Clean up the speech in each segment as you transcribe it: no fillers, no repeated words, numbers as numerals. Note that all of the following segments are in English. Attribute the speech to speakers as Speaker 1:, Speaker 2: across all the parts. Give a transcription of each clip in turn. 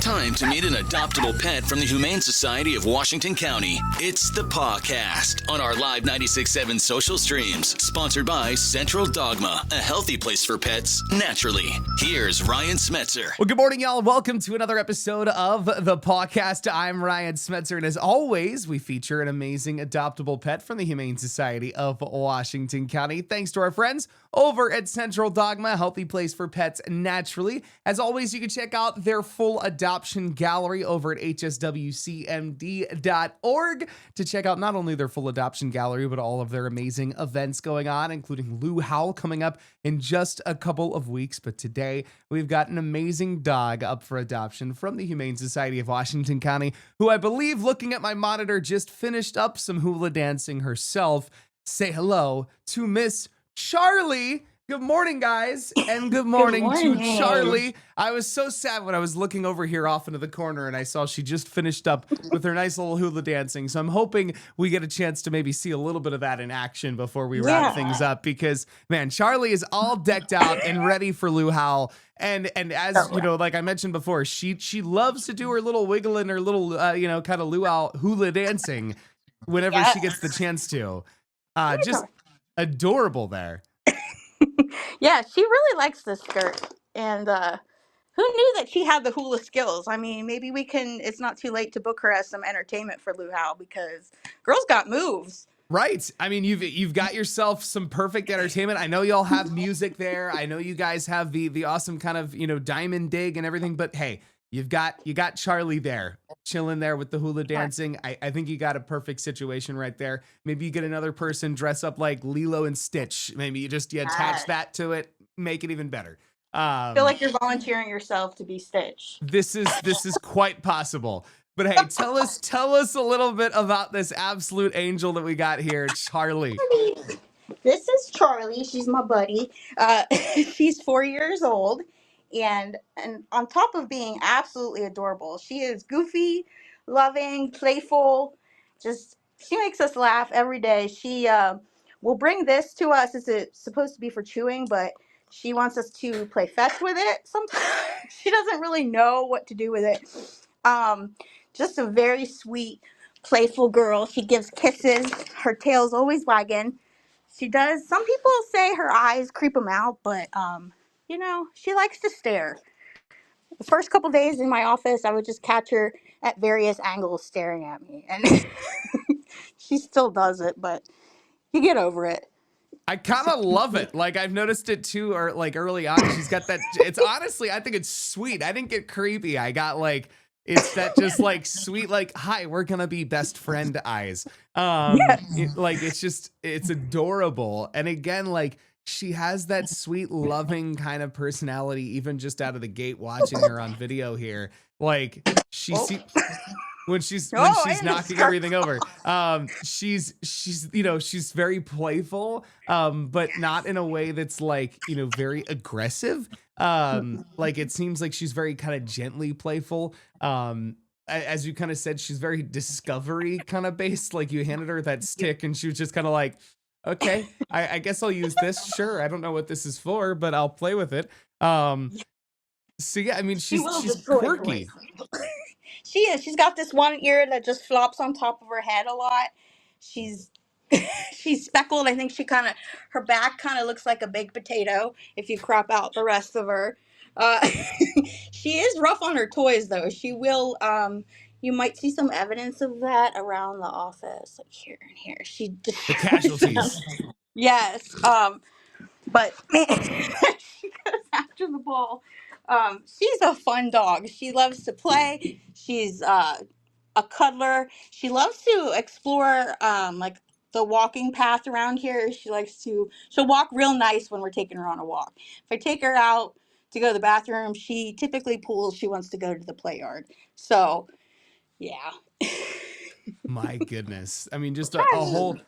Speaker 1: Time to meet an adoptable pet from the Humane Society of Washington County. It's the Pawcast on our live 96.7 social streams. Sponsored by Central Dogma, a healthy place for pets naturally. Here's Ryan Smetzer.
Speaker 2: Well, good morning, y'all. Welcome to another episode of the Pawcast. I'm Ryan Smetzer, and as always, we feature an amazing adoptable pet from the Humane Society of Washington County. Thanks to our friends over at Central Dogma, a healthy place for pets naturally. As always, you can check out their full adoption gallery over at hswcmd.org to check out not only their full adoption gallery, but all of their amazing events going on, including Luau coming up in just a couple of weeks. But today, we've got an amazing dog up for adoption from the Humane Society of Washington County, who I believe, looking at my monitor, just finished up some hula dancing herself. Say hello to Miss Charlee. Good morning, guys, and good morning to Charlee. I was so sad when I was looking over here off into the corner and I saw she just finished up with her nice little hula dancing. So I'm hoping we get a chance to maybe see a little bit of that in action before we wrap things up, because, man, Charlee is all decked out and ready for Luau. And as you know, like I mentioned before, she loves to do her little wiggle and her little kind of luau hula dancing whenever she gets the chance to. Just adorable there.
Speaker 3: Yeah, she really likes this skirt. And who knew that she had the hula skills? I mean, maybe it's not too late to book her as some entertainment for Luau, because girl's got moves.
Speaker 2: Right. I mean, you've got yourself some perfect entertainment. I know y'all have music there. I know you guys have the awesome kind of, diamond dig and everything, but hey, you got Charlee there, chilling there with the hula dancing. I think you got a perfect situation right there. Maybe you get another person dress up like Lilo and Stitch. Maybe you attach that to it, make it even better.
Speaker 3: I feel like you're volunteering yourself to be Stitch.
Speaker 2: This is quite possible. But hey, tell us a little bit about this absolute angel that we got here, Charlee.
Speaker 3: This is Charlee. She's my buddy. She's 4 years old. And on top of being absolutely adorable, she is goofy, loving, playful. She makes us laugh every day. She will bring this to us. It's supposed to be for chewing, but she wants us to play fetch with it sometimes. She doesn't really know what to do with it. Just a very sweet, playful girl. She gives kisses. Her tail's always wagging. She does. Some people say her eyes creep them out, but she likes to stare. The first couple days in my office, I would just catch her at various angles staring at me, and she still does it, but you get over it.
Speaker 2: I kind of love it. Like, I've noticed it too, or like early on, she's got that. It's honestly, I think it's sweet. I didn't get creepy. I got like, it's that just like sweet, like, hi, we're gonna be best friend eyes. It's adorable. And again, like, she has that sweet, loving kind of personality, even just out of the gate watching her on video here. Like, when she's knocking everything over. She's very playful, but not in a way that's like, very aggressive. Like, it seems like she's very kind of gently playful. As you kind of said, she's very discovery kind of based. Like, you handed her that stick and she was just kind of like, okay, I guess I'll use this. Sure. I don't know what this is for, but I'll play with it. So yeah, I mean, she's quirky.
Speaker 3: She is. She's got this one ear that just flops on top of her head a lot. She's speckled. I think her back kind of looks like a baked potato if you crop out the rest of her. She is rough on her toys, though. She will. You might see some evidence of that around the office, like here and here. She just
Speaker 2: the casualties.
Speaker 3: Yes. But man, she goes after the ball. She's a fun dog. She loves to play. She's a cuddler. She loves to explore like the walking path around here. She'll walk real nice when we're taking her on a walk. If I take her out to go to the bathroom, she typically pulls. She wants to go to the play yard. So, yeah.
Speaker 2: My goodness. I mean, just a whole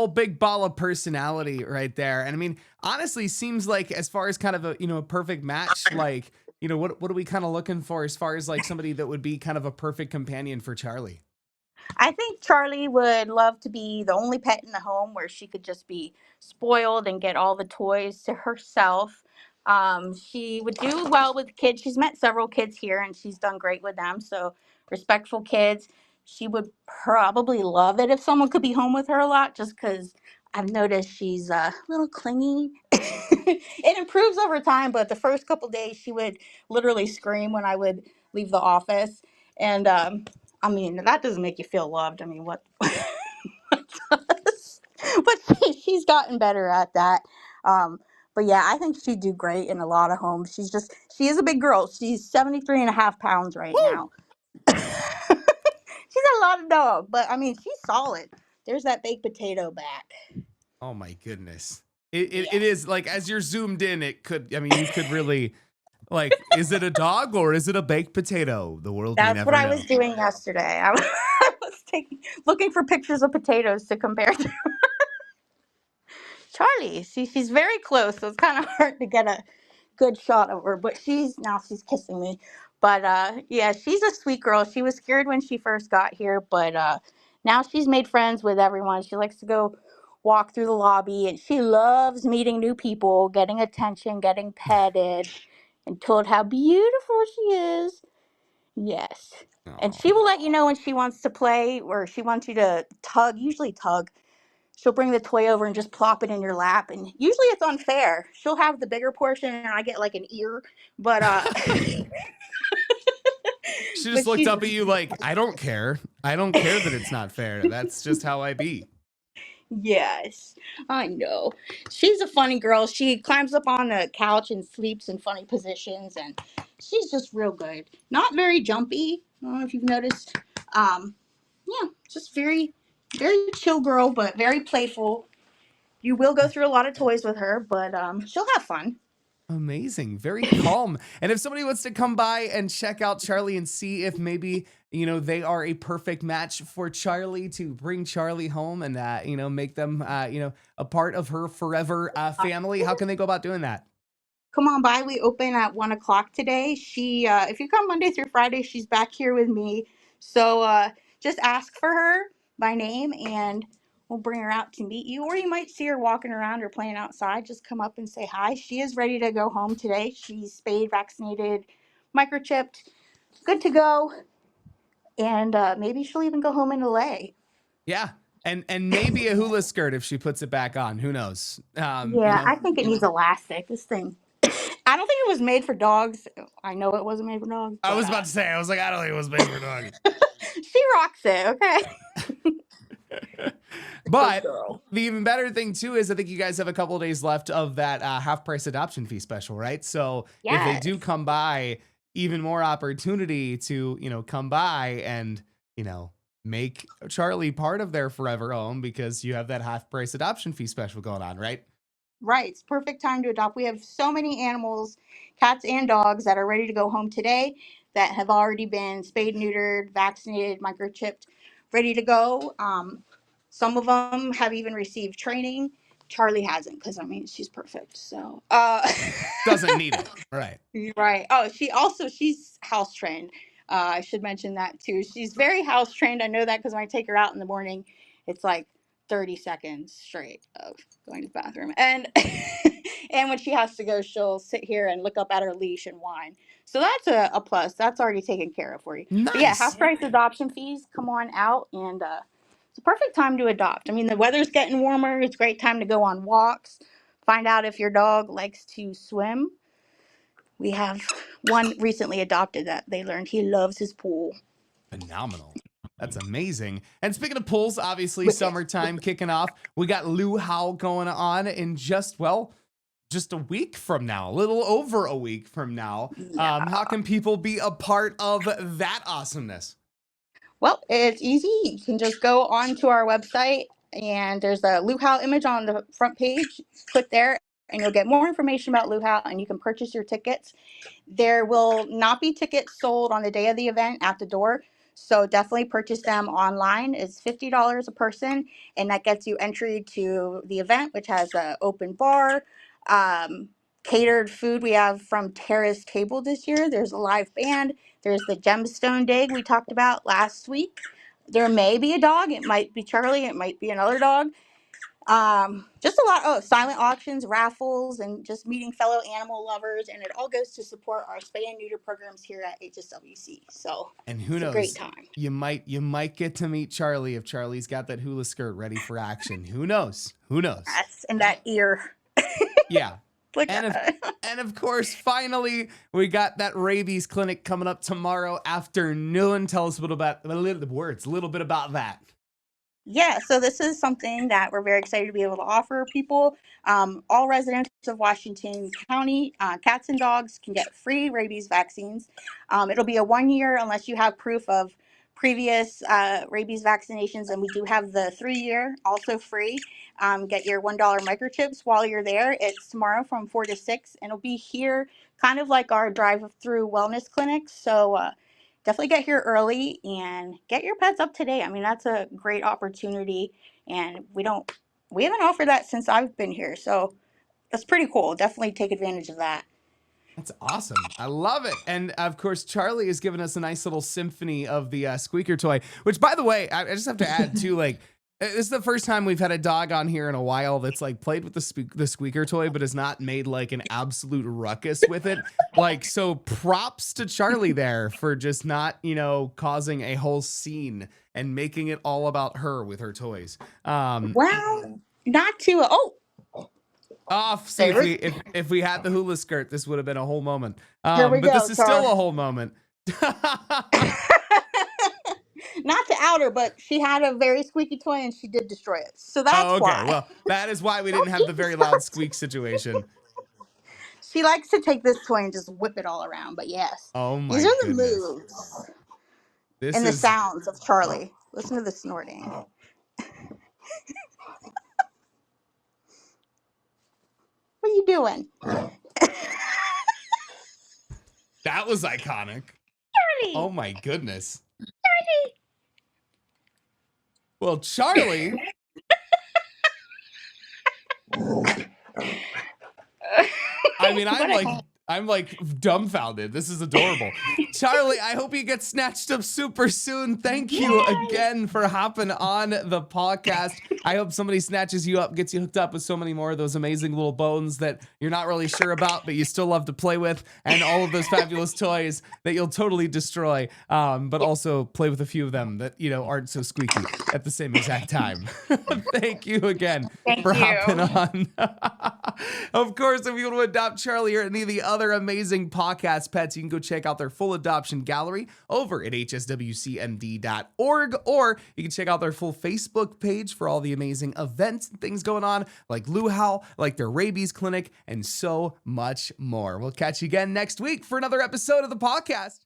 Speaker 2: big ball of personality right there. And I mean, honestly, seems like, as far as kind of a perfect match, like, what are we kind of looking for as far as like somebody that would be kind of a perfect companion for Charlee?
Speaker 3: I think Charlee would love to be the only pet in the home where she could just be spoiled and get all the toys to herself. She would do well with kids. She's met several kids here and she's done great with them. So respectful kids. She would probably love it if someone could be home with her a lot, just because I've noticed she's a little clingy. It improves over time, but the first couple days she would literally scream when I would leave the office. And I mean, that doesn't make you feel loved. I mean, what? Does? But she's gotten better at that. But yeah, I think she'd do great in a lot of homes. She is a big girl. She's 73 and a half pounds right
Speaker 2: Woo!
Speaker 3: now. She's a lot of dog, but I mean, she's solid. There's that baked potato back.
Speaker 2: Oh my goodness. It
Speaker 3: Yeah.
Speaker 2: is like, as you're zoomed in, you could really, like, is it a dog or is it a baked potato? The world may
Speaker 3: That's what
Speaker 2: never
Speaker 3: I
Speaker 2: know.
Speaker 3: was doing yesterday. I was looking for pictures of potatoes to compare to Charlie. She's very close, so it's kind of hard to get a good shot of her, but she's kissing me. But yeah, she's a sweet girl. She was scared when she first got here, but now she's made friends with everyone. She likes to go walk through the lobby and she loves meeting new people, getting attention, getting petted, and told how beautiful she is. Yes. And
Speaker 2: Oh.
Speaker 3: she will let you know when she wants to play or she wants you to tug, usually tug. She'll bring the toy over and just plop it in your lap, and usually it's unfair. She'll have the bigger portion and I get like an ear, but
Speaker 2: She just
Speaker 3: but
Speaker 2: looked
Speaker 3: she's
Speaker 2: up at you like, I don't care. I don't care that it's not fair. That's just how I be.
Speaker 3: yes, I know. She's a funny girl. She climbs up on the couch and sleeps in funny positions, and she's just real good. Not very jumpy. I don't know if you've noticed. Yeah, just very chill girl, but very playful. You will go through a lot of toys with her, but she'll have fun.
Speaker 2: Amazing. Very calm. And if somebody wants to come by and check out Charlie and see if maybe, they are a perfect match for Charlie, to bring Charlie home and, make them, a part of her forever family, how can they go about doing that?
Speaker 3: Come on by. We open at 1 o'clock today. If you come Monday through Friday, she's back here with me. So just ask for her by name and we'll bring her out to meet you. Or you might see her walking around or playing outside. Just come up and say hi. She is ready to go home today. She's spayed, vaccinated, microchipped, good to go. And maybe she'll even go home and lay.
Speaker 2: Yeah. And maybe a hula skirt if she puts it back on. Who knows?
Speaker 3: Yeah, I think it needs elastic. This thing. I don't think it was made for dogs. I know it wasn't made for dogs.
Speaker 2: I
Speaker 3: But,
Speaker 2: was about to say, I was like, I don't think it was made for dogs.
Speaker 3: she rocks it, okay? Good
Speaker 2: But
Speaker 3: girl.
Speaker 2: the even better thing too is I think you guys have a couple of days left of that half price adoption fee special, right? So if they do
Speaker 3: Yes.
Speaker 2: come by, even more opportunity to, come by and, make Charlie part of their forever home because you have that half price adoption fee special going on, right?
Speaker 3: Right. It's perfect time to adopt. We have so many animals, cats and dogs, that are ready to go home today that have already been spayed, neutered, vaccinated, microchipped, ready to go. Some of them have even received training. Charlie hasn't because, I mean, she's perfect. So,
Speaker 2: Doesn't need it. Right.
Speaker 3: right. Oh, she's house trained. I should mention that too. She's very house trained. I know that because when I take her out in the morning, it's like 30 seconds straight of going to the bathroom. And and when she has to go, she'll sit here and look up at her leash and whine. So that's a plus. That's already taken care of for you. But yeah,
Speaker 2: Nice.
Speaker 3: half price adoption fees. Come on out, and it's a perfect time to adopt. I mean, the weather's getting warmer. It's a great time to go on walks. Find out if your dog likes to swim. We have one recently adopted that they learned he loves his pool.
Speaker 2: Phenomenal. That's amazing. And speaking of pools, obviously
Speaker 3: With it.
Speaker 2: summertime kicking off. We got Luau going on in just a week from now, a little over a week from now.
Speaker 3: Yeah.
Speaker 2: How can people be a part of that awesomeness?
Speaker 3: Well, it's easy. You can just go onto our website and there's a Luau image on the front page. Click there and you'll get more information about Luau and you can purchase your tickets. There will not be tickets sold on the day of the event at the door. So definitely purchase them online. It's $50 a person, and that gets you entry to the event, which has an open bar, catered food. We have from Terrace Table this year. There's a live band. There's the gemstone dig we talked about last week. There may be a dog. It might be Charlie. It might be another dog. Just a lot of silent auctions, raffles, and just meeting fellow animal lovers. And it all goes to support our spay and neuter programs here at HSWC. So
Speaker 2: And who
Speaker 3: it's a great
Speaker 2: knows?
Speaker 3: time.
Speaker 2: You might get to meet Charlie if Charlie's got that hula skirt ready for action. Who knows? Who knows?
Speaker 3: Yes, and that ear.
Speaker 2: Yeah.
Speaker 3: Look
Speaker 2: And
Speaker 3: at it.
Speaker 2: and of course, finally, we got that rabies clinic coming up tomorrow afternoon. Tell us a little bit about that.
Speaker 3: Yeah, so this is something that we're very excited to be able to offer people. All residents of Washington County, cats and dogs, can get free rabies vaccines. It'll be a 1 year unless you have proof of previous rabies vaccinations, and we do have the 3 year also free. Get your $1 microchips while you're there. It's tomorrow from 4 to 6, and it'll be here kind of like our drive-through wellness clinic. So definitely get here early and get your pets up to date. I mean, that's a great opportunity, and we haven't offered that since I've been here, so that's pretty cool. Definitely take advantage of that.
Speaker 2: That's awesome. I love it. And of course, Charlie has given us a nice little symphony of the squeaker toy, which, by the way, I just have to add too, like, this is the first time we've had a dog on here in a while that's like played with the squeaker toy, but has not made like an absolute ruckus with it. Like, so props to Charlie there for just not, causing a whole scene and making it all about her with her toys.
Speaker 3: Well, not too.
Speaker 2: See, if we had the hula skirt, this would have been a whole moment.
Speaker 3: Here we
Speaker 2: but
Speaker 3: go,
Speaker 2: this is still a whole moment.
Speaker 3: Not to out her, but she had a very squeaky toy and she did destroy it. So that's why.
Speaker 2: Well, that is why we didn't have the very loud squeak situation.
Speaker 3: She likes to take this toy and just whip it all around. But yes,
Speaker 2: Oh my
Speaker 3: these are the
Speaker 2: goodness.
Speaker 3: moves
Speaker 2: This
Speaker 3: and the
Speaker 2: is
Speaker 3: sounds of Charlie. Listen to the snorting. What are you doing?
Speaker 2: that was iconic.
Speaker 3: Charlie!
Speaker 2: Oh my goodness. Charlie. Well, Charlie. I mean, I'm like dumbfounded. This is adorable. Charlie, I hope you get snatched up super soon. Thank you again for hopping on the podcast. I hope somebody snatches you up, gets you hooked up with so many more of those amazing little bones that you're not really sure about, but you still love to play with, and all of those fabulous toys that you'll totally destroy, but also play with a few of them that, aren't so squeaky at the same exact time. Thank you again for hopping on. Of course, if you want to adopt Charlie or any of the other amazing Pawcast pets, you can go check out their full adoption gallery over at hswcmd.org, or you can check out their full Facebook page for all the amazing events and things going on, like Luau, like their rabies clinic, and so much more. We'll catch you again next week for another episode of the Pawcast.